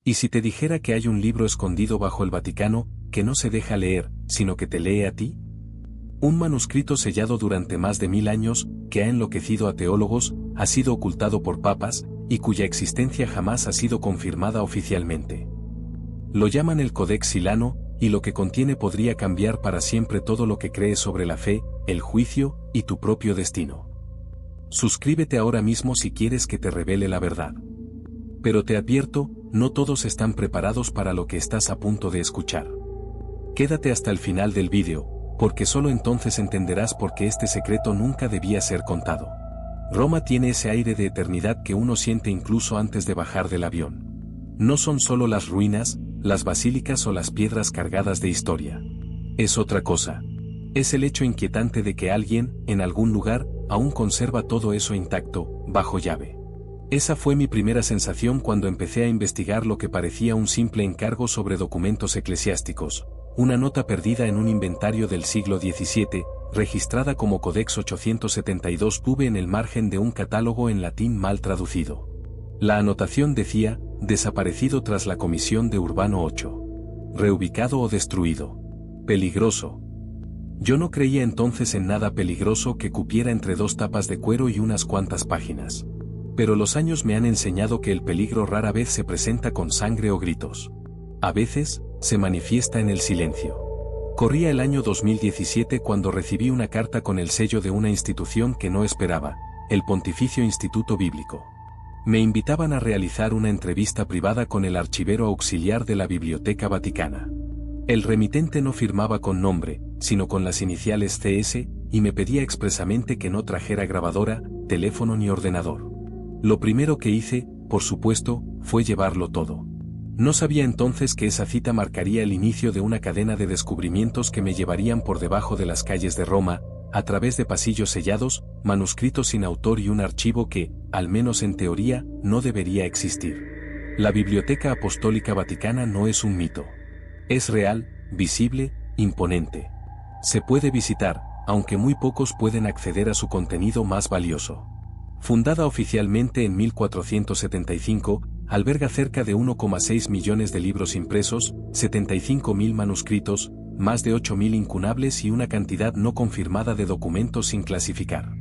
¿Y si te dijera que hay un libro escondido bajo el Vaticano, que no se deja leer, sino que te lee a ti? Un manuscrito sellado durante más de 1000 años, que ha enloquecido a teólogos, ha sido ocultado por papas, y cuya existencia jamás ha sido confirmada oficialmente. Lo llaman el Codex Silano, y lo que contiene podría cambiar para siempre todo lo que crees sobre la fe, el juicio, y tu propio destino. Suscríbete ahora mismo si quieres que te revele la verdad. Pero te advierto, no todos están preparados para lo que estás a punto de escuchar. Quédate hasta el final del vídeo, porque solo entonces entenderás por qué este secreto nunca debía ser contado. Roma tiene ese aire de eternidad que uno siente incluso antes de bajar del avión. No son solo las ruinas, las basílicas o las piedras cargadas de historia. Es otra cosa. Es el hecho inquietante de que alguien, en algún lugar, aún conserva todo eso intacto, bajo llave. Esa fue mi primera sensación cuando empecé a investigar lo que parecía un simple encargo sobre documentos eclesiásticos, una nota perdida en un inventario del siglo XVII, registrada como Codex 872 V en el margen de un catálogo en latín mal traducido. La anotación decía, desaparecido tras la comisión de Urbano VIII. Reubicado o destruido. Peligroso. Yo no creía entonces en nada peligroso que cupiera entre dos tapas de cuero y unas cuantas páginas. Pero los años me han enseñado que el peligro rara vez se presenta con sangre o gritos. A veces, se manifiesta en el silencio. Corría el año 2017 cuando recibí una carta con el sello de una institución que no esperaba, el Pontificio Instituto Bíblico. Me invitaban a realizar una entrevista privada con el archivero auxiliar de la Biblioteca Vaticana. El remitente no firmaba con nombre, sino con las iniciales CS, y me pedía expresamente que no trajera grabadora, teléfono ni ordenador. Lo primero que hice, por supuesto, fue llevarlo todo. No sabía entonces que esa cita marcaría el inicio de una cadena de descubrimientos que me llevarían por debajo de las calles de Roma, a través de pasillos sellados, manuscritos sin autor y un archivo que, al menos en teoría, no debería existir. La Biblioteca Apostólica Vaticana no es un mito. Es real, visible, imponente. Se puede visitar, aunque muy pocos pueden acceder a su contenido más valioso. Fundada oficialmente en 1475, alberga cerca de 1,6 millones de libros impresos, 75.000 manuscritos, más de 8.000 incunables y una cantidad no confirmada de documentos sin clasificar.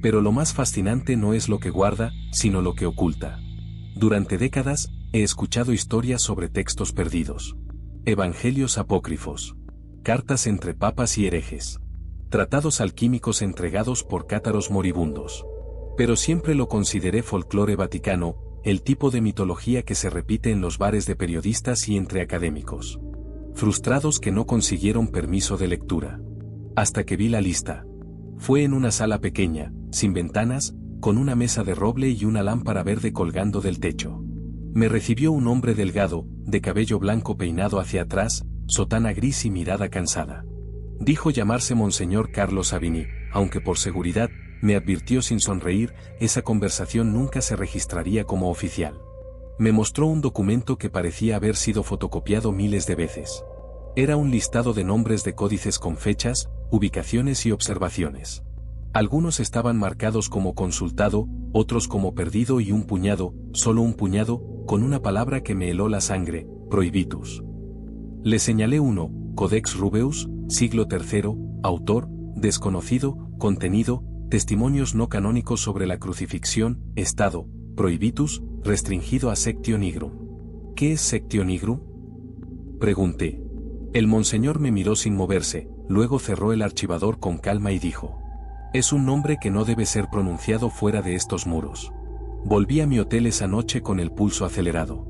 Pero lo más fascinante no es lo que guarda, sino lo que oculta. Durante décadas, he escuchado historias sobre textos perdidos. Evangelios apócrifos. Cartas entre papas y herejes. Tratados alquímicos entregados por cátaros moribundos. Pero siempre lo consideré folclore vaticano, el tipo de mitología que se repite en los bares de periodistas y entre académicos. Frustrados que no consiguieron permiso de lectura. Hasta que vi la lista. Fue en una sala pequeña, sin ventanas, con una mesa de roble y una lámpara verde colgando del techo. Me recibió un hombre delgado, de cabello blanco peinado hacia atrás, sotana gris y mirada cansada. Dijo llamarse Monseñor Carlos Savini, aunque por seguridad, me advirtió sin sonreír, esa conversación nunca se registraría como oficial. Me mostró un documento que parecía haber sido fotocopiado miles de veces. Era un listado de nombres de códices con fechas, ubicaciones y observaciones. Algunos estaban marcados como consultado, otros como perdido y un puñado, solo un puñado, con una palabra que me heló la sangre, prohibitus. Le señalé uno, Codex Rubeus, siglo III, autor, desconocido, contenido, testimonios no canónicos sobre la crucifixión, estado, prohibitus, restringido a Sectio Nigrum. ¿Qué es Sectio Nigrum?, pregunté. El monseñor me miró sin moverse, luego cerró el archivador con calma y dijo: es un nombre que no debe ser pronunciado fuera de estos muros. Volví a mi hotel esa noche con el pulso acelerado.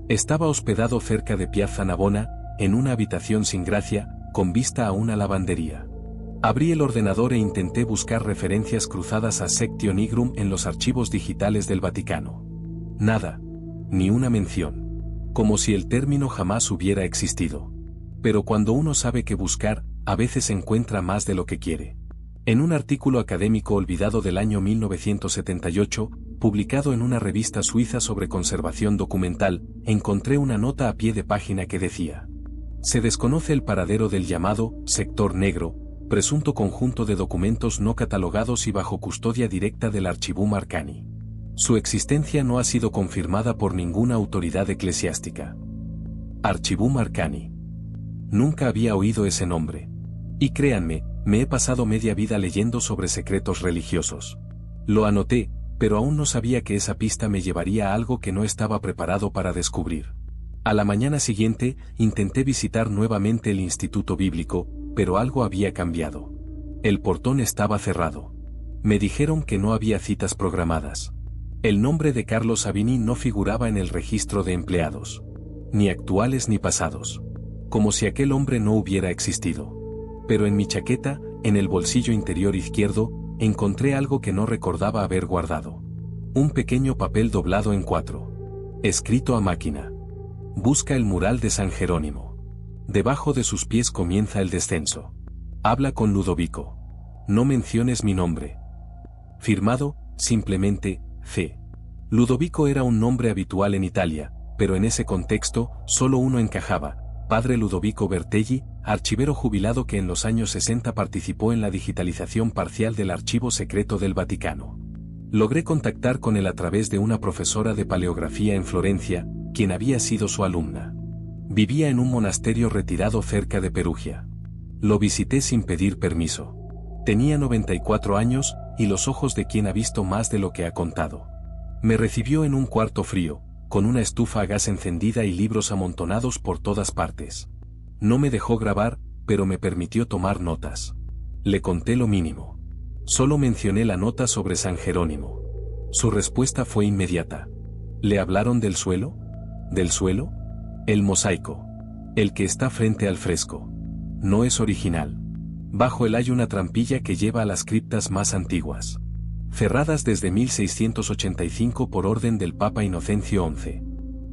Estaba hospedado cerca de Piazza Navona, en una habitación sin gracia, con vista a una lavandería. Abrí el ordenador e intenté buscar referencias cruzadas a Sectio Nigrum en los archivos digitales del Vaticano. Nada. Ni una mención. Como si el término jamás hubiera existido. Pero cuando uno sabe qué buscar, a veces encuentra más de lo que quiere. En un artículo académico olvidado del año 1978, publicado en una revista suiza sobre conservación documental, encontré una nota a pie de página que decía: se desconoce el paradero del llamado sector negro, presunto conjunto de documentos no catalogados y bajo custodia directa del Archivum Arcani. Su existencia no ha sido confirmada por ninguna autoridad eclesiástica. Archibald Marcani. Nunca había oído ese nombre. Y créanme, me he pasado media vida leyendo sobre secretos religiosos. Lo anoté, pero aún no sabía que esa pista me llevaría a algo que no estaba preparado para descubrir. A la mañana siguiente, intenté visitar nuevamente el Instituto Bíblico, pero algo había cambiado. El portón estaba cerrado. Me dijeron que no había citas programadas. El nombre de Carlos Savini no figuraba en el registro de empleados. Ni actuales ni pasados. Como si aquel hombre no hubiera existido. Pero en mi chaqueta, en el bolsillo interior izquierdo, encontré algo que no recordaba haber guardado. Un pequeño papel doblado en 4. Escrito a máquina. Busca el mural de San Jerónimo. Debajo de sus pies comienza el descenso. Habla con Ludovico. No menciones mi nombre. Firmado, simplemente, C. Ludovico era un nombre habitual en Italia, pero en ese contexto, solo uno encajaba: Padre Ludovico Bertelli, archivero jubilado que en los años 60 participó en la digitalización parcial del archivo secreto del Vaticano. Logré contactar con él a través de una profesora de paleografía en Florencia, quien había sido su alumna. Vivía en un monasterio retirado cerca de Perugia. Lo visité sin pedir permiso. Tenía 94 años, y los ojos de quien ha visto más de lo que ha contado. Me recibió en un cuarto frío, con una estufa a gas encendida y libros amontonados por todas partes. No me dejó grabar, pero me permitió tomar notas. Le conté lo mínimo. Solo mencioné la nota sobre San Jerónimo. Su respuesta fue inmediata. ¿Le hablaron del suelo? ¿Del suelo? El mosaico. El que está frente al fresco. No es original. Bajo él hay una trampilla que lleva a las criptas más antiguas. Cerradas desde 1685 por orden del Papa Inocencio XI.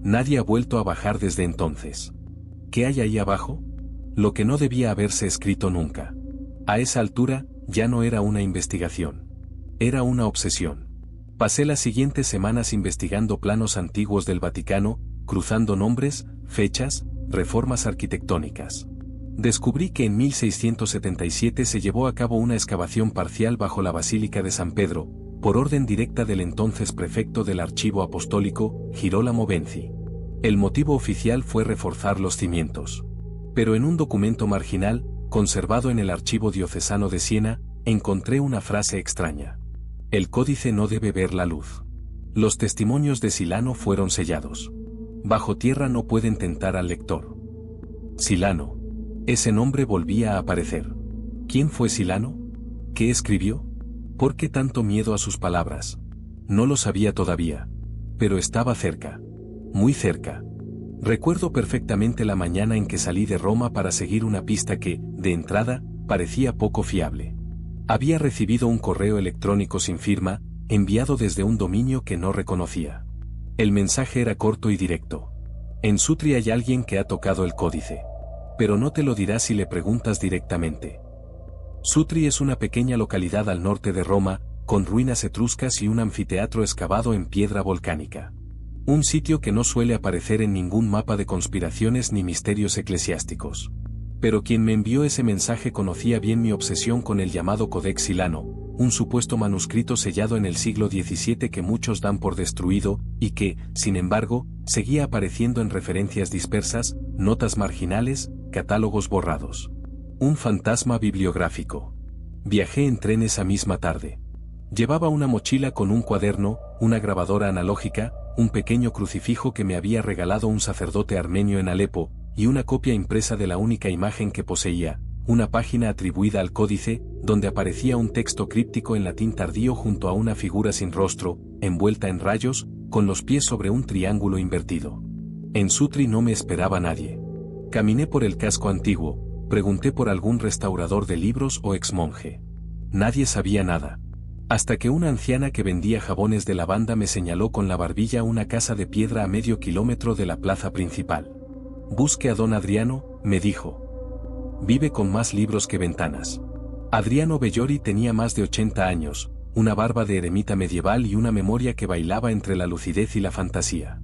Nadie ha vuelto a bajar desde entonces. ¿Qué hay ahí abajo? Lo que no debía haberse escrito nunca. A esa altura, ya no era una investigación. Era una obsesión. Pasé las siguientes semanas investigando planos antiguos del Vaticano, cruzando nombres, fechas, reformas arquitectónicas. Descubrí que en 1677 se llevó a cabo una excavación parcial bajo la Basílica de San Pedro, por orden directa del entonces prefecto del Archivo Apostólico, Girolamo Benzi. El motivo oficial fue reforzar los cimientos. Pero en un documento marginal, conservado en el Archivo Diocesano de Siena, encontré una frase extraña. El códice no debe ver la luz. Los testimonios de Silano fueron sellados. Bajo tierra no pueden tentar al lector. Silano. Ese nombre volvía a aparecer. ¿Quién fue Silano? ¿Qué escribió? ¿Por qué tanto miedo a sus palabras? No lo sabía todavía. Pero estaba cerca. Muy cerca. Recuerdo perfectamente la mañana en que salí de Roma para seguir una pista que, de entrada, parecía poco fiable. Había recibido un correo electrónico sin firma, enviado desde un dominio que no reconocía. El mensaje era corto y directo. En Sutri hay alguien que ha tocado el códice. Pero no te lo dirá si le preguntas directamente. Sutri es una pequeña localidad al norte de Roma, con ruinas etruscas y un anfiteatro excavado en piedra volcánica. Un sitio que no suele aparecer en ningún mapa de conspiraciones ni misterios eclesiásticos. Pero quien me envió ese mensaje conocía bien mi obsesión con el llamado Codex Silano, un supuesto manuscrito sellado en el siglo XVII que muchos dan por destruido, y que, sin embargo, seguía apareciendo en referencias dispersas, notas marginales, catálogos borrados. Un fantasma bibliográfico. Viajé en tren esa misma tarde. Llevaba una mochila con un cuaderno, una grabadora analógica, un pequeño crucifijo que me había regalado un sacerdote armenio en Alepo, y una copia impresa de la única imagen que poseía, una página atribuida al códice, donde aparecía un texto críptico en latín tardío junto a una figura sin rostro, envuelta en rayos, con los pies sobre un triángulo invertido. En Sutri no me esperaba nadie. Caminé por el casco antiguo, pregunté por algún restaurador de libros o exmonje. Nadie sabía nada. Hasta que una anciana que vendía jabones de lavanda me señaló con la barbilla una casa de piedra a medio kilómetro de la plaza principal. Busque a don Adriano, me dijo. Vive con más libros que ventanas. Adriano Bellori tenía más de 80 años, una barba de eremita medieval y una memoria que bailaba entre la lucidez y la fantasía.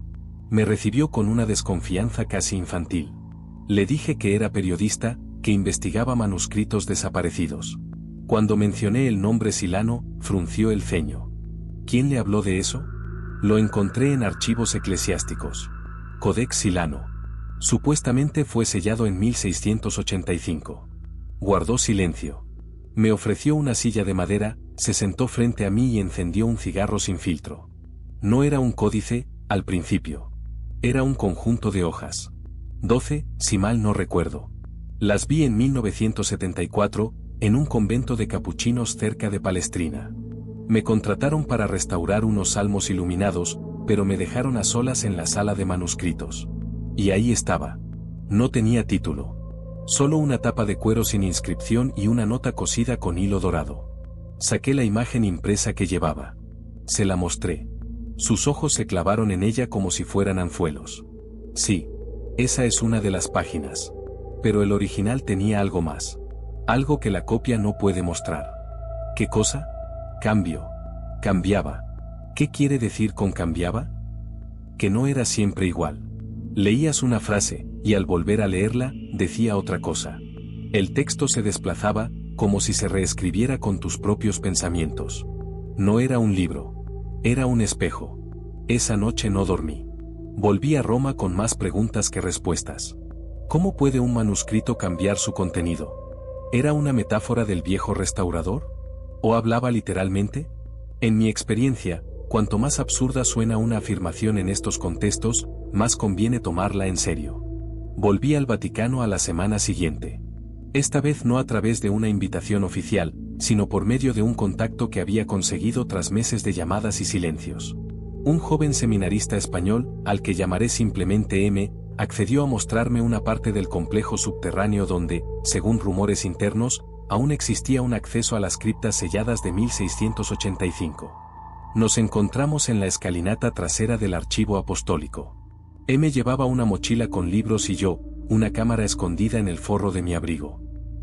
Me recibió con una desconfianza casi infantil. Le dije que era periodista, que investigaba manuscritos desaparecidos. Cuando mencioné el nombre Silano, frunció el ceño. ¿Quién le habló de eso? Lo encontré en archivos eclesiásticos. Codex Silano. Supuestamente fue sellado en 1685. Guardó silencio. Me ofreció una silla de madera, se sentó frente a mí y encendió un cigarro sin filtro. No era un códice, al principio. Era un conjunto de hojas. 12, si mal no recuerdo. Las vi en 1974, en un convento de capuchinos cerca de Palestrina. Me contrataron para restaurar unos salmos iluminados, pero me dejaron a solas en la sala de manuscritos. Y ahí estaba. No tenía título. Solo una tapa de cuero sin inscripción y una nota cosida con hilo dorado. Saqué la imagen impresa que llevaba. Se la mostré. Sus ojos se clavaron en ella como si fueran anzuelos. Sí, esa es una de las páginas. Pero el original tenía algo más. Algo que la copia no puede mostrar. ¿Qué cosa? Cambio. Cambiaba. ¿Qué quiere decir con cambiaba? Que no era siempre igual. Leías una frase, y al volver a leerla, decía otra cosa. El texto se desplazaba, como si se reescribiera con tus propios pensamientos. No era un libro. Era un espejo. Esa noche no dormí. Volví a Roma con más preguntas que respuestas. ¿Cómo puede un manuscrito cambiar su contenido? ¿Era una metáfora del viejo restaurador? ¿O hablaba literalmente? En mi experiencia, cuanto más absurda suena una afirmación en estos contextos, más conviene tomarla en serio. Volví al Vaticano a la semana siguiente. Esta vez no a través de una invitación oficial, sino por medio de un contacto que había conseguido tras meses de llamadas y silencios. Un joven seminarista español, al que llamaré simplemente M, accedió a mostrarme una parte del complejo subterráneo donde, según rumores internos, aún existía un acceso a las criptas selladas de 1685. Nos encontramos en la escalinata trasera del archivo apostólico. M llevaba una mochila con libros y yo, una cámara escondida en el forro de mi abrigo.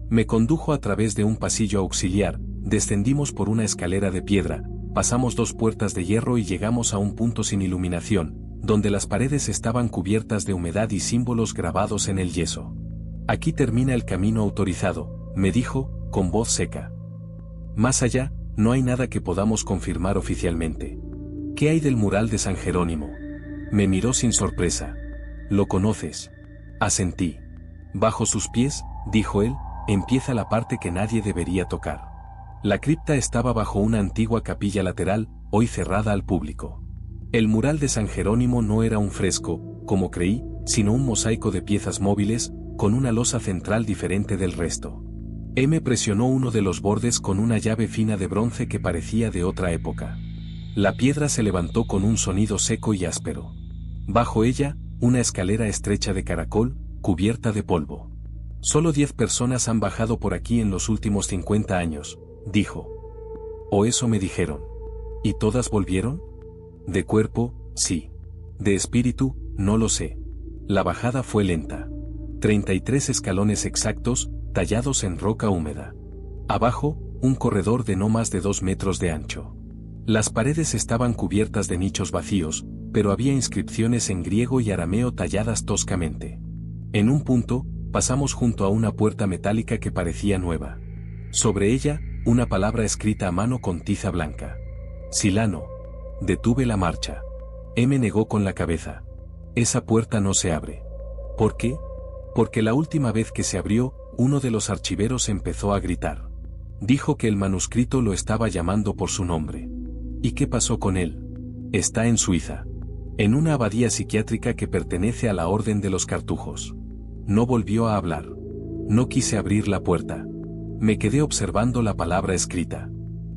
Me condujo a través de un pasillo auxiliar, descendimos por una escalera de piedra, pasamos 2 puertas de hierro y llegamos a un punto sin iluminación, donde las paredes estaban cubiertas de humedad y símbolos grabados en el yeso. Aquí termina el camino autorizado, me dijo, con voz seca. Más allá, no hay nada que podamos confirmar oficialmente. ¿Qué hay del mural de San Jerónimo? Me miró sin sorpresa. ¿Lo conoces? Asentí. Bajo sus pies, dijo él, empieza la parte que nadie debería tocar. La cripta estaba bajo una antigua capilla lateral, hoy cerrada al público. El mural de San Jerónimo no era un fresco, como creí, sino un mosaico de piezas móviles, con una losa central diferente del resto. M presionó uno de los bordes con una llave fina de bronce que parecía de otra época. La piedra se levantó con un sonido seco y áspero. Bajo ella, una escalera estrecha de caracol, cubierta de polvo. Solo 10 personas han bajado por aquí en los últimos 50 años, dijo. O eso me dijeron. ¿Y todas volvieron? De cuerpo, sí. De espíritu, no lo sé. La bajada fue lenta. 33 escalones exactos, tallados en roca húmeda. Abajo, un corredor de no más de 2 metros de ancho. Las paredes estaban cubiertas de nichos vacíos, pero había inscripciones en griego y arameo talladas toscamente. En un punto, pasamos junto a una puerta metálica que parecía nueva. Sobre ella, una palabra escrita a mano con tiza blanca. Silano. Detuve la marcha. M negó con la cabeza. Esa puerta no se abre. ¿Por qué? Porque la última vez que se abrió, uno de los archiveros empezó a gritar. Dijo que el manuscrito lo estaba llamando por su nombre. ¿Y qué pasó con él? Está en Suiza. En una abadía psiquiátrica que pertenece a la Orden de los Cartujos. No volvió a hablar. No quise abrir la puerta. Me quedé observando la palabra escrita.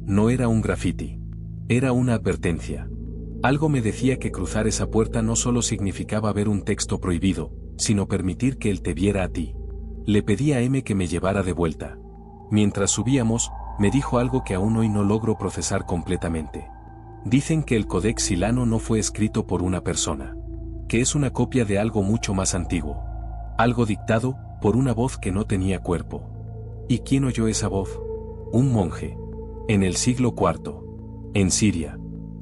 No era un grafiti. Era una advertencia. Algo me decía que cruzar esa puerta no solo significaba ver un texto prohibido, sino permitir que él te viera a ti. Le pedí a M que me llevara de vuelta. Mientras subíamos, me dijo algo que aún hoy no logro procesar completamente. Dicen que el Codex Silano no fue escrito por una persona. Que es una copia de algo mucho más antiguo. Algo dictado, por una voz que no tenía cuerpo. ¿Y quién oyó esa voz? Un monje. En el siglo IV. En Siria.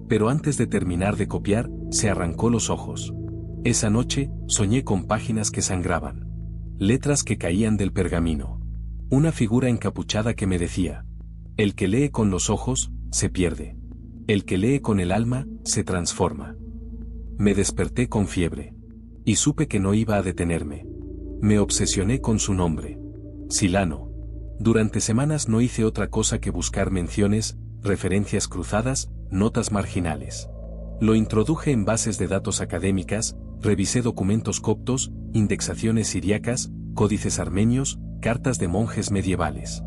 Pero antes de terminar de copiar, se arrancó los ojos. Esa noche, soñé con páginas que sangraban. Letras que caían del pergamino. Una figura encapuchada que me decía: el que lee con los ojos, se pierde. El que lee con el alma, se transforma. Me desperté con fiebre. Y supe que no iba a detenerme. Me obsesioné con su nombre. Silano. Durante semanas no hice otra cosa que buscar menciones, referencias cruzadas, notas marginales. Lo introduje en bases de datos académicas, revisé documentos coptos, indexaciones siriacas, códices armenios, cartas de monjes medievales.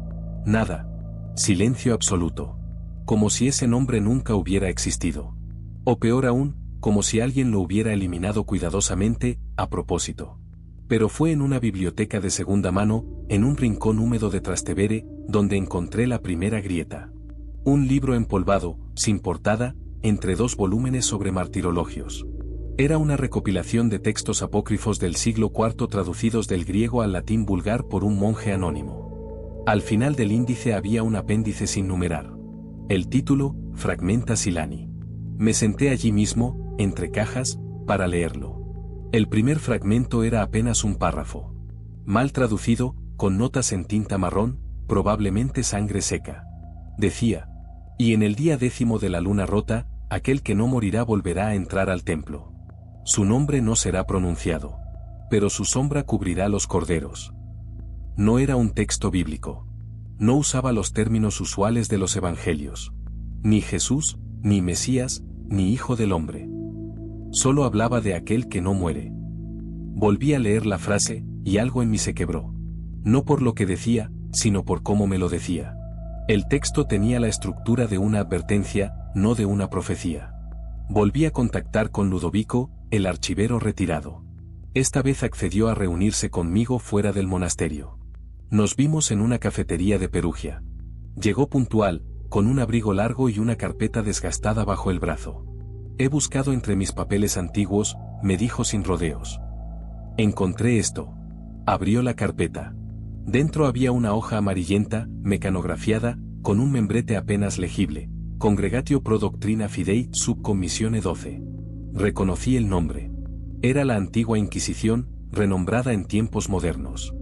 Nada. Silencio absoluto. Como si ese nombre nunca hubiera existido. O peor aún, como si alguien lo hubiera eliminado cuidadosamente, a propósito. Pero fue en una biblioteca de segunda mano, en un rincón húmedo de Trastevere, donde encontré la primera grieta. Un libro empolvado, sin portada, entre 2 volúmenes sobre martirologios. Era una recopilación de textos apócrifos del siglo IV traducidos del griego al latín vulgar por un monje anónimo. Al final del índice había un apéndice sin numerar. El título, Fragmenta Silani. Me senté allí mismo, entre cajas, para leerlo. El primer fragmento era apenas un párrafo. Mal traducido, con notas en tinta marrón, probablemente sangre seca. Decía: y en el día 10 de la luna rota, aquel que no morirá volverá a entrar al templo. Su nombre no será pronunciado. Pero su sombra cubrirá los corderos. No era un texto bíblico. No usaba los términos usuales de los evangelios. Ni Jesús, ni Mesías, ni Hijo del Hombre. Solo hablaba de aquel que no muere. Volví a leer la frase, y algo en mí se quebró. No por lo que decía, sino por cómo me lo decía. El texto tenía la estructura de una advertencia, no de una profecía. Volví a contactar con Ludovico, el archivero retirado. Esta vez accedió a reunirse conmigo fuera del monasterio. Nos vimos en una cafetería de Perugia. Llegó puntual, con un abrigo largo y una carpeta desgastada bajo el brazo. He buscado entre mis papeles antiguos, me dijo sin rodeos. Encontré esto. Abrió la carpeta. Dentro había una hoja amarillenta, mecanografiada, con un membrete apenas legible. Congregatio pro doctrina fidei, subcommissione 12. Reconocí el nombre. Era la antigua Inquisición, renombrada en tiempos modernos.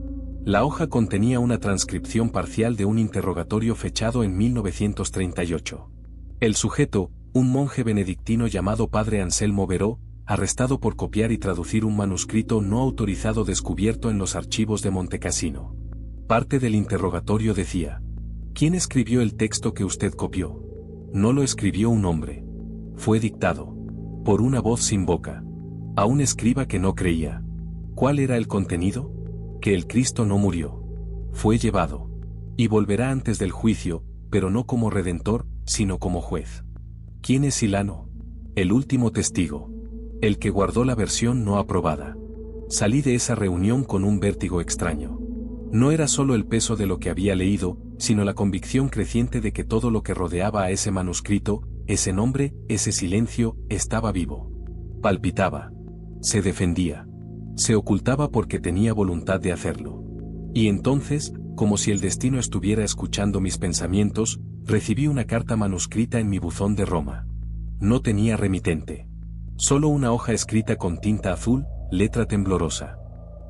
La hoja contenía una transcripción parcial de un interrogatorio fechado en 1938. El sujeto, un monje benedictino llamado Padre Anselmo Veró, arrestado por copiar y traducir un manuscrito no autorizado descubierto en los archivos de Montecassino. Parte del interrogatorio decía: ¿quién escribió el texto que usted copió? No lo escribió un hombre. Fue dictado por una voz sin boca. A un escriba que no creía. ¿Cuál era el contenido? Que el Cristo no murió. Fue llevado. Y volverá antes del juicio, pero no como redentor, sino como juez. ¿Quién es Silano? El último testigo. El que guardó la versión no aprobada. Salí de esa reunión con un vértigo extraño. No era solo el peso de lo que había leído, sino la convicción creciente de que todo lo que rodeaba a ese manuscrito, ese nombre, ese silencio, estaba vivo. Palpitaba. Se defendía. Se ocultaba porque tenía voluntad de hacerlo. Y entonces, como si el destino estuviera escuchando mis pensamientos, recibí una carta manuscrita en mi buzón de Roma. No tenía remitente. Solo una hoja escrita con tinta azul, letra temblorosa.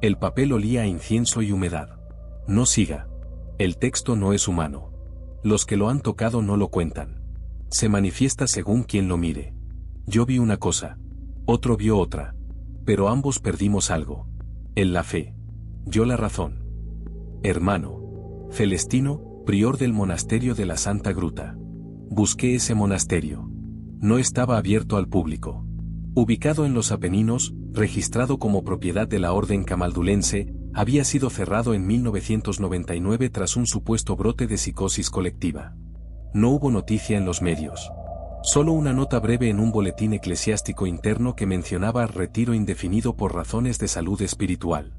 El papel olía a incienso y humedad. No siga. El texto no es humano. Los que lo han tocado no lo cuentan. Se manifiesta según quien lo mire. Yo vi una cosa. Otro vio otra. Pero ambos perdimos algo. Él la fe. Yo la razón. Hermano. Celestino, prior del monasterio de la Santa Gruta. Busqué ese monasterio. No estaba abierto al público. Ubicado en los Apeninos, registrado como propiedad de la Orden Camaldulense, había sido cerrado en 1999 tras un supuesto brote de psicosis colectiva. No hubo noticia en los medios. Solo una nota breve en un boletín eclesiástico interno que mencionaba retiro indefinido por razones de salud espiritual.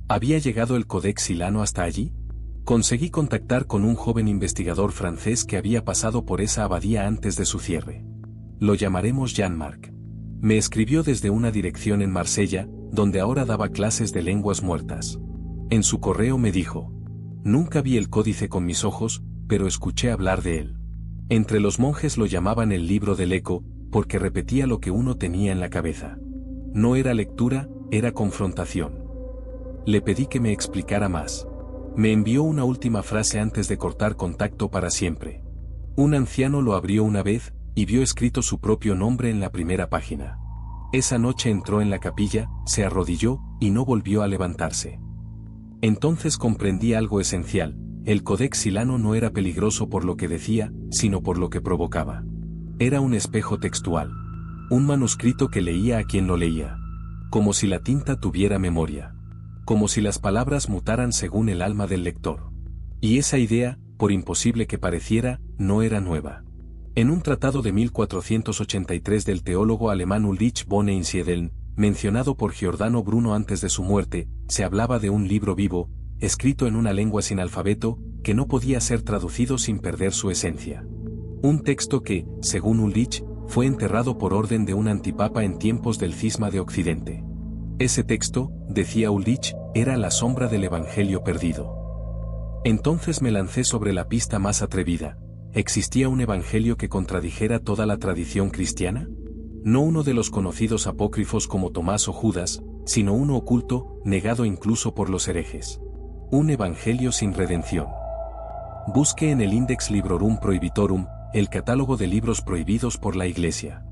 ¿Había llegado el Codex Silano hasta allí? Conseguí contactar con un joven investigador francés que había pasado por esa abadía antes de su cierre. Lo llamaremos Jean-Marc. Me escribió desde una dirección en Marsella, donde ahora daba clases de lenguas muertas. En su correo me dijo: nunca vi el códice con mis ojos, pero escuché hablar de él. Entre los monjes lo llamaban el libro del eco, porque repetía lo que uno tenía en la cabeza. No era lectura, era confrontación. Le pedí que me explicara más. Me envió una última frase antes de cortar contacto para siempre. Un anciano lo abrió una vez, y vio escrito su propio nombre en la primera página. Esa noche entró en la capilla, se arrodilló, y no volvió a levantarse. Entonces comprendí algo esencial: el Codex Silano no era peligroso por lo que decía, sino por lo que provocaba. Era un espejo textual. Un manuscrito que leía a quien lo leía. Como si la tinta tuviera memoria. Como si las palabras mutaran según el alma del lector. Y esa idea, por imposible que pareciera, no era nueva. En un tratado de 1483 del teólogo alemán Ulrich von Einsiedeln, mencionado por Giordano Bruno antes de su muerte, se hablaba de un libro vivo, escrito en una lengua sin alfabeto, que no podía ser traducido sin perder su esencia. Un texto que, según Ulrich, fue enterrado por orden de un antipapa en tiempos del cisma de Occidente. Ese texto, decía Ulrich, era la sombra del Evangelio perdido. Entonces me lancé sobre la pista más atrevida. ¿Existía un evangelio que contradijera toda la tradición cristiana? No uno de los conocidos apócrifos como Tomás o Judas, sino uno oculto, negado incluso por los herejes. Un evangelio sin redención. Busque en el Index Librorum Prohibitorum, el catálogo de libros prohibidos por la Iglesia.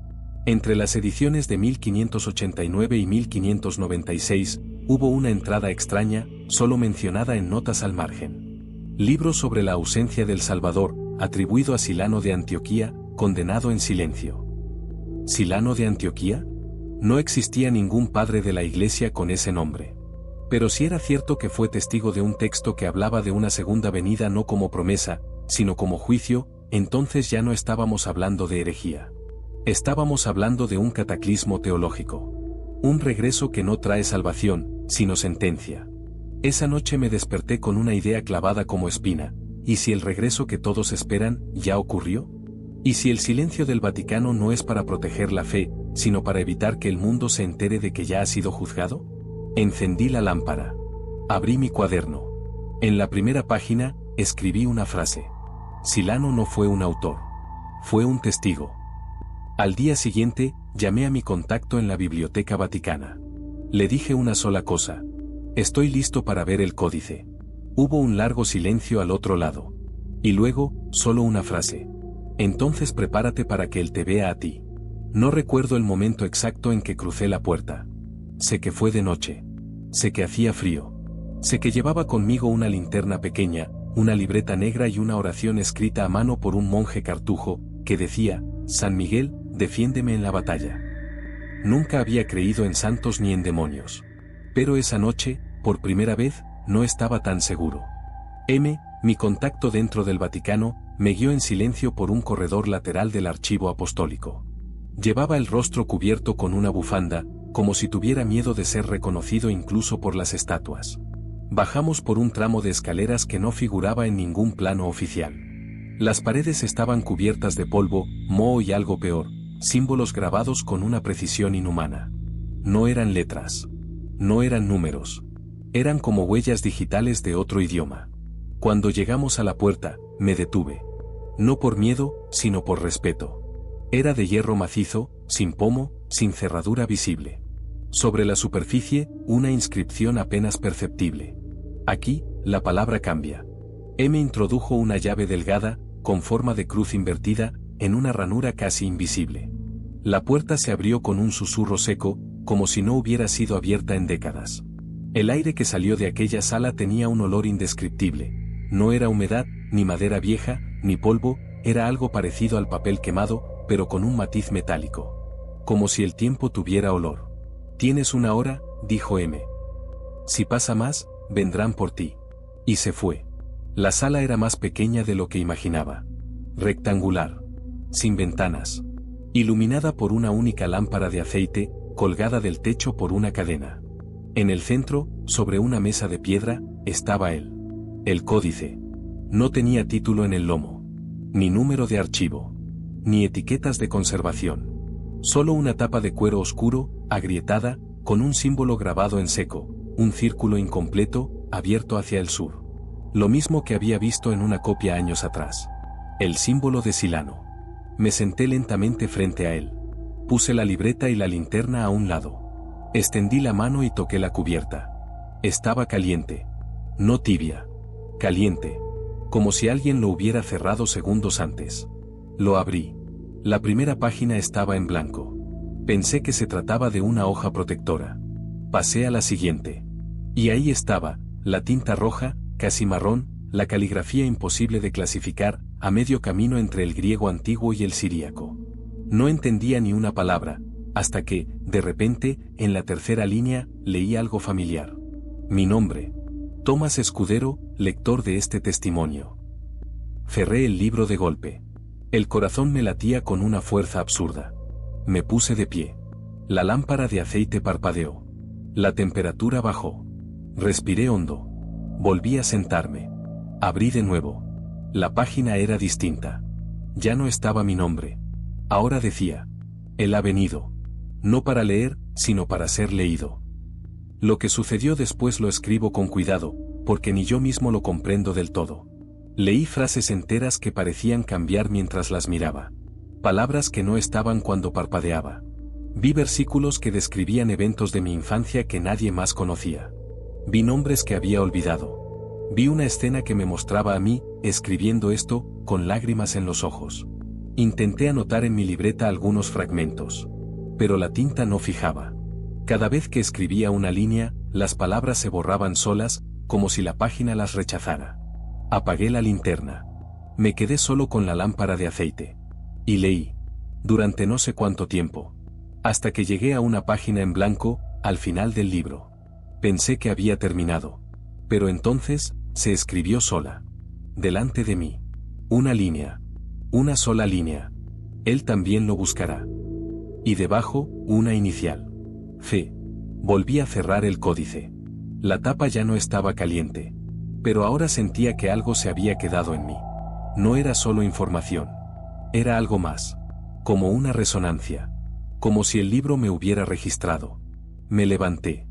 Entre las ediciones de 1589 y 1596, hubo una entrada extraña, solo mencionada en notas al margen. Libro sobre la ausencia del Salvador, atribuido a Silano de Antioquía, condenado en silencio. ¿Silano de Antioquía? No existía ningún padre de la Iglesia con ese nombre. Pero si era cierto que fue testigo de un texto que hablaba de una segunda venida no como promesa, sino como juicio, entonces ya no estábamos hablando de herejía. Estábamos hablando de un cataclismo teológico. Un regreso que no trae salvación, sino sentencia. Esa noche me desperté con una idea clavada como espina. ¿Y si el regreso que todos esperan ya ocurrió? ¿Y si el silencio del Vaticano no es para proteger la fe, sino para evitar que el mundo se entere de que ya ha sido juzgado? Encendí la lámpara. Abrí mi cuaderno. En la primera página, escribí una frase. Silano no fue un autor. Fue un testigo. Al día siguiente, llamé a mi contacto en la Biblioteca Vaticana. Le dije una sola cosa. Estoy listo para ver el códice. Hubo un largo silencio al otro lado. Y luego, solo una frase. Entonces prepárate para que él te vea a ti. No recuerdo el momento exacto en que crucé la puerta. Sé que fue de noche. Sé que hacía frío. Sé que llevaba conmigo una linterna pequeña, una libreta negra y una oración escrita a mano por un monje cartujo, que decía: San Miguel, defiéndeme en la batalla. Nunca había creído en santos ni en demonios. Pero esa noche, por primera vez, no estaba tan seguro. Mi contacto dentro del Vaticano, me guió en silencio por un corredor lateral del archivo apostólico. Llevaba el rostro cubierto con una bufanda, como si tuviera miedo de ser reconocido incluso por las estatuas. Bajamos por un tramo de escaleras que no figuraba en ningún plano oficial. Las paredes estaban cubiertas de polvo, moho y algo peor, símbolos grabados con una precisión inhumana. No eran letras. No eran números. Eran como huellas digitales de otro idioma. Cuando llegamos a la puerta, me detuve. No por miedo, sino por respeto. Era de hierro macizo, sin pomo, sin cerradura visible. Sobre la superficie, una inscripción apenas perceptible. Aquí, la palabra cambia. Introdujo una llave delgada, con forma de cruz invertida, en una ranura casi invisible. La puerta se abrió con un susurro seco, como si no hubiera sido abierta en décadas. El aire que salió de aquella sala tenía un olor indescriptible. No era humedad, ni madera vieja, ni polvo, era algo parecido al papel quemado, pero con un matiz metálico. Como si el tiempo tuviera olor. «Tienes una hora», dijo M. «Si pasa más, vendrán por ti». Y se fue. La sala era más pequeña de lo que imaginaba. Rectangular. Sin ventanas. Iluminada por una única lámpara de aceite, colgada del techo por una cadena. En el centro, sobre una mesa de piedra, estaba él. El códice. No tenía título en el lomo. Ni número de archivo. Ni etiquetas de conservación. Solo una tapa de cuero oscuro, agrietada, con un símbolo grabado en seco, un círculo incompleto, abierto hacia el sur. Lo mismo que había visto en una copia años atrás. El símbolo de Silano. Me senté lentamente frente a él. Puse la libreta y la linterna a un lado. Extendí la mano y toqué la cubierta. Estaba caliente. No tibia. Caliente. Como si alguien lo hubiera cerrado segundos antes. Lo abrí. La primera página estaba en blanco. Pensé que se trataba de una hoja protectora. Pasé a la siguiente. Y ahí estaba, la tinta roja, casi marrón, la caligrafía imposible de clasificar, a medio camino entre el griego antiguo y el siríaco. No entendía ni una palabra, hasta que, de repente, en la tercera línea, leí algo familiar. Mi nombre. Tomás Escudero, lector de este testimonio. Cerré el libro de golpe. El corazón me latía con una fuerza absurda. Me puse de pie. La lámpara de aceite parpadeó. La temperatura bajó. Respiré hondo. Volví a sentarme. Abrí de nuevo. La página era distinta. Ya no estaba mi nombre. Ahora decía: Él ha venido. No para leer, sino para ser leído. Lo que sucedió después lo escribo con cuidado, porque ni yo mismo lo comprendo del todo. Leí frases enteras que parecían cambiar mientras las miraba. Palabras que no estaban cuando parpadeaba. Vi versículos que describían eventos de mi infancia que nadie más conocía. Vi nombres que había olvidado. Vi una escena que me mostraba a mí, escribiendo esto, con lágrimas en los ojos. Intenté anotar en mi libreta algunos fragmentos. Pero la tinta no fijaba. Cada vez que escribía una línea, las palabras se borraban solas, como si la página las rechazara. Apagué la linterna. Me quedé solo con la lámpara de aceite. Y leí. Durante no sé cuánto tiempo. Hasta que llegué a una página en blanco, al final del libro. Pensé que había terminado. Pero entonces, se escribió sola. Delante de mí. Una línea. Una sola línea. Él también lo buscará. Y debajo, una inicial. C. Volví a cerrar el códice. La tapa ya no estaba caliente. Pero ahora sentía que algo se había quedado en mí. No era solo información. Era algo más. Como una resonancia. Como si el libro me hubiera registrado. Me levanté.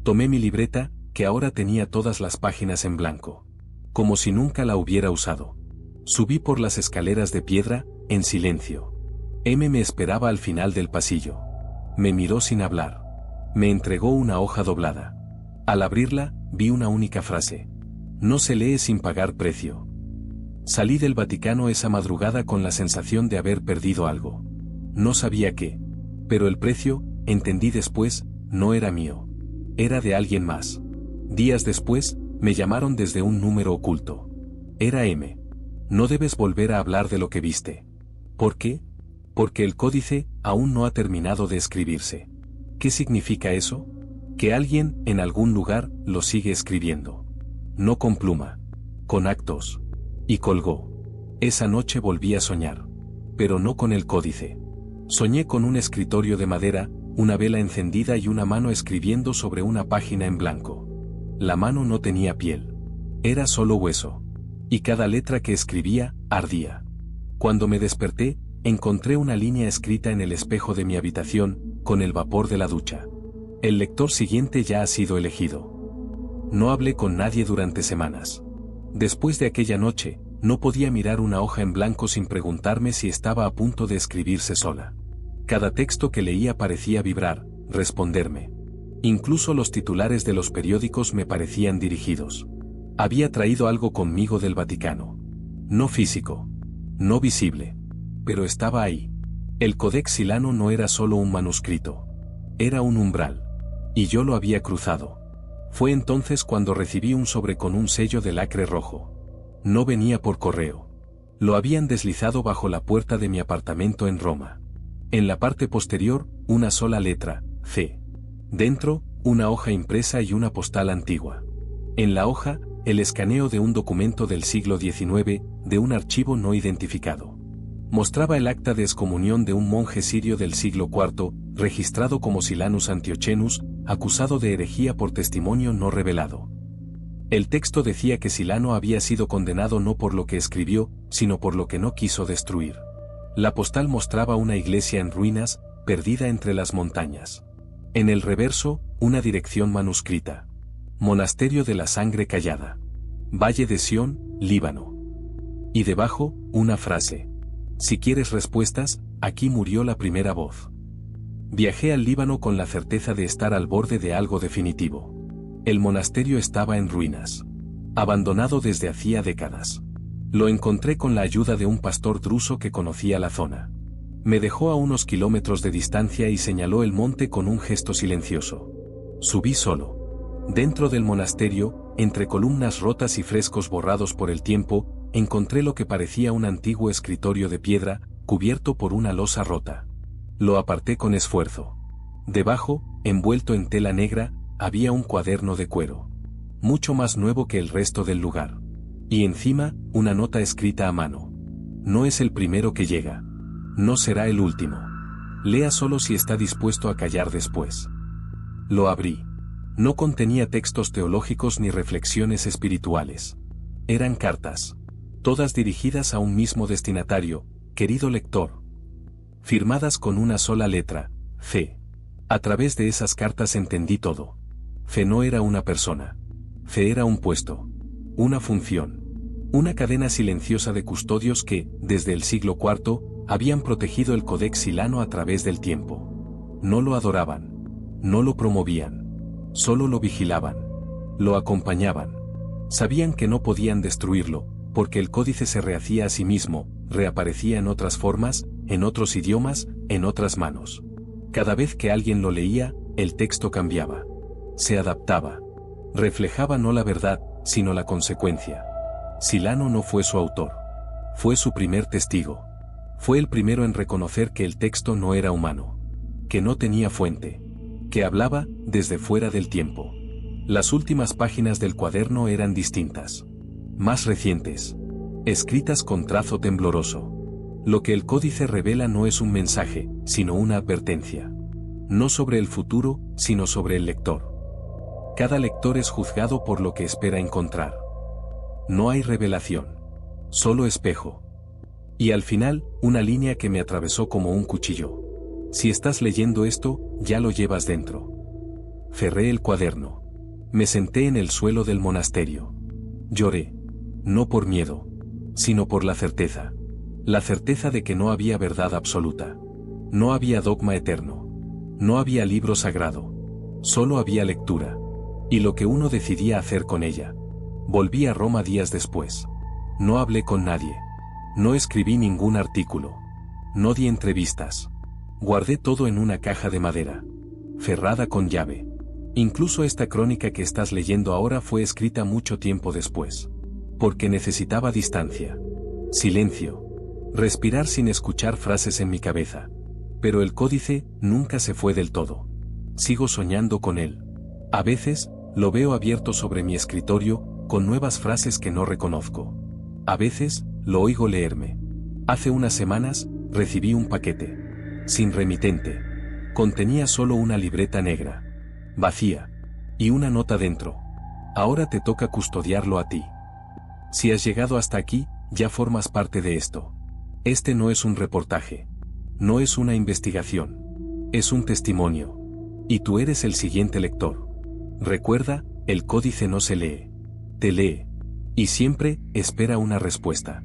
Tomé mi libreta, que ahora tenía todas las páginas en blanco. Como si nunca la hubiera usado. Subí por las escaleras de piedra, en silencio. M me esperaba al final del pasillo. Me miró sin hablar. Me entregó una hoja doblada. Al abrirla, vi una única frase. No se lee sin pagar precio. Salí del Vaticano esa madrugada con la sensación de haber perdido algo. No sabía qué. Pero el precio, entendí después, no era mío. Era de alguien más. Días después, me llamaron desde un número oculto. Era M. No debes volver a hablar de lo que viste. ¿Por qué? Porque el códice aún no ha terminado de escribirse. ¿Qué significa eso? Que alguien, en algún lugar, lo sigue escribiendo. No con pluma. Con actos. Y colgó. Esa noche volví a soñar. Pero no con el códice. Soñé con un escritorio de madera, una vela encendida y una mano escribiendo sobre una página en blanco. La mano no tenía piel. Era solo hueso. Y cada letra que escribía, ardía. Cuando me desperté, encontré una línea escrita en el espejo de mi habitación, con el vapor de la ducha. El lector siguiente ya ha sido elegido. No hablé con nadie durante semanas. Después de aquella noche, no podía mirar una hoja en blanco sin preguntarme si estaba a punto de escribirse sola. Cada texto que leía parecía vibrar, responderme. Incluso los titulares de los periódicos me parecían dirigidos. Había traído algo conmigo del Vaticano. No físico. No visible. Pero estaba ahí. El Codex Silano no era solo un manuscrito. Era un umbral. Y yo lo había cruzado. Fue entonces cuando recibí un sobre con un sello de lacre rojo. No venía por correo. Lo habían deslizado bajo la puerta de mi apartamento en Roma. En la parte posterior, una sola letra, C. Dentro, una hoja impresa y una postal antigua. En la hoja, el escaneo de un documento del siglo XIX, de un archivo no identificado. Mostraba el acta de excomunión de un monje sirio del siglo IV, registrado como Silanus Antiochenus, acusado de herejía por testimonio no revelado. El texto decía que Silano había sido condenado no por lo que escribió, sino por lo que no quiso destruir. La postal mostraba una iglesia en ruinas, perdida entre las montañas. En el reverso, una dirección manuscrita. Monasterio de la Sangre Callada. Valle de Sión, Líbano. Y debajo, una frase. Si quieres respuestas, aquí murió la primera voz. Viajé al Líbano con la certeza de estar al borde de algo definitivo. El monasterio estaba en ruinas. Abandonado desde hacía décadas. Lo encontré con la ayuda de un pastor druso que conocía la zona. Me dejó a unos kilómetros de distancia y señaló el monte con un gesto silencioso. Subí solo. Dentro del monasterio, entre columnas rotas y frescos borrados por el tiempo, encontré lo que parecía un antiguo escritorio de piedra, cubierto por una losa rota. Lo aparté con esfuerzo. Debajo, envuelto en tela negra, había un cuaderno de cuero. Mucho más nuevo que el resto del lugar. Y encima, una nota escrita a mano. No es el primero que llega. No será el último. Lea solo si está dispuesto a callar después. Lo abrí. No contenía textos teológicos ni reflexiones espirituales. Eran cartas. Todas dirigidas a un mismo destinatario, querido lector. Firmadas con una sola letra, Fe. A través de esas cartas entendí todo. Fe no era una persona. Fe era un puesto. Una función. Una cadena silenciosa de custodios que, desde el siglo IV, habían protegido el Codex Silano a través del tiempo. No lo adoraban. No lo promovían. Solo lo vigilaban. Lo acompañaban. Sabían que no podían destruirlo, porque el códice se rehacía a sí mismo, reaparecía en otras formas, en otros idiomas, en otras manos. Cada vez que alguien lo leía, el texto cambiaba. Se adaptaba. Reflejaba no la verdad, sino la consecuencia. Silano no fue su autor. Fue su primer testigo. Fue el primero en reconocer que el texto no era humano. Que no tenía fuente. Que hablaba desde fuera del tiempo. Las últimas páginas del cuaderno eran distintas. Más recientes. Escritas con trazo tembloroso. Lo que el códice revela no es un mensaje, sino una advertencia. No sobre el futuro, sino sobre el lector. Cada lector es juzgado por lo que espera encontrar. No hay revelación. Solo espejo. Y al final, una línea que me atravesó como un cuchillo. Si estás leyendo esto, ya lo llevas dentro. Cerré el cuaderno. Me senté en el suelo del monasterio. Lloré. No por miedo, sino por la certeza. La certeza de que no había verdad absoluta. No había dogma eterno. No había libro sagrado. Solo había lectura. Y lo que uno decidía hacer con ella. Volví a Roma días después. No hablé con nadie. No escribí ningún artículo. No di entrevistas. Guardé todo en una caja de madera. Cerrada con llave. Incluso esta crónica que estás leyendo ahora fue escrita mucho tiempo después. Porque necesitaba distancia. Silencio. Respirar sin escuchar frases en mi cabeza. Pero el códice nunca se fue del todo. Sigo soñando con él. A veces, lo veo abierto sobre mi escritorio, con nuevas frases que no reconozco. A veces, lo oigo leerme. Hace unas semanas, recibí un paquete. Sin remitente. Contenía solo una libreta negra. Vacía. Y una nota dentro. Ahora te toca custodiarlo a ti. Si has llegado hasta aquí, ya formas parte de esto. Este no es un reportaje. No es una investigación. Es un testimonio. Y tú eres el siguiente lector. Recuerda, el códice no se lee. Te lee. Y siempre, espera una respuesta.